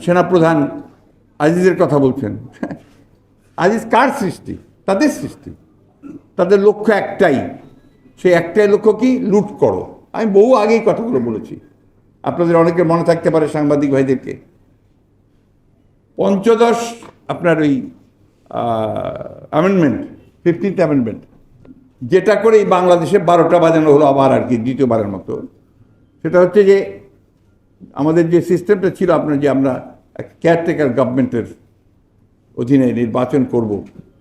সেনাপ্রধান আজিজের কথা বলছেন। আজিজ কার সৃষ্টি? তাদের সৃষ্টি। তাদের লক্ষ্য একটাই, সেই একটাই লক্ষ্য কি? লুট করো। আমি বহু আগেই কথাগুলো বলেছি, আপনাদের অনেকের মনে থাকতে পারে, সাংবাদিক ভাইদেরকে। পঞ্চদশ আপনার ওই অ্যামেন্ডমেন্ট, 15th অ্যামেন্ডমেন্ট, যেটা করে এই বাংলাদেশে 12টা বাজানো হলো আবার আর কি, দ্বিতীয়বারের মতো। সেটা হচ্ছে যে আমাদের যে সিস্টেমটা ছিল আপনার, যে আমরা কেয়ারটেকার গভর্নমেন্টের অধীনে নির্বাচন করব,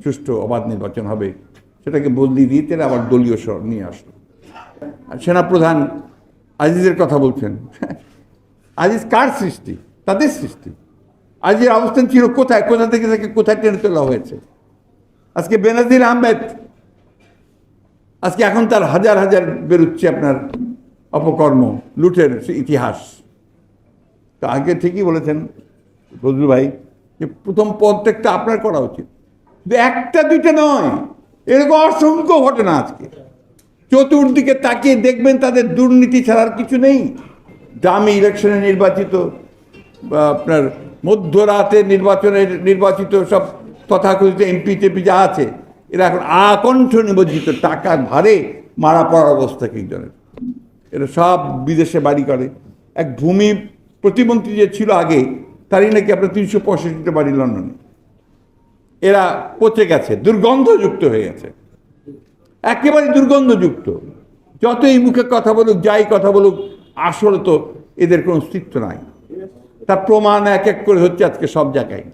সুষ্ঠু অবাধ নির্বাচন হবে, সেটাকে বদলি দিয়ে তারা আবার দলীয় স্বর নিয়ে আসলো। সেনাপ্রধান আজিজের কথা বলছেন। আজিজ কার সৃষ্টি? তাদের সৃষ্টি। আজিজের অবস্থান ছিল কোথায়? কোথা থেকে তাকে কোথায় টেনে তোলা হয়েছে? আজকে বেনাজির আহমেদ, আজকে এখন তার হাজার হাজার বেরোচ্ছে আপনার অপকর্ম, লুটের ইতিহাস। তো আগে ঠিকই বলেছেন ফজলুল ভাই, যে প্রথম পদত্যাগটা আপনার করা উচিত। কিন্তু একটা দুইটা নয়, এরকম অসংখ্য ঘটনা আজকে চতুর্দিকে তাকিয়ে দেখবেন, তাদের দুর্নীতি ছাড়ার কিছু নেই। দামি ইলেকশনে নির্বাচিত বা আপনার মধ্যরাতে নির্বাচিত সব তথাকথিত এমপি টেপি যা আছে, এরা এখন আকণ্ঠ নিমজ্জিত, টাকার ভারে মারা পড়ার অবস্থা একজনের। এরা সব বিদেশে বাড়ি করে। এক ভূমি প্রতিমন্ত্রী যে ছিল আগে, তারই নাকি আপনার 365টা বাড়ি লন্ডনে। এরা পচে গেছে, দুর্গন্ধযুক্ত হয়ে গেছে, একেবারে দুর্গন্ধযুক্ত। যতই মুখে কথা বলুক, যাই কথা বলুক, আসলে তো এদের কোনো অস্তিত্ব নাই। তার প্রমাণ এক এক করে হচ্ছে আজকে সব জায়গায়।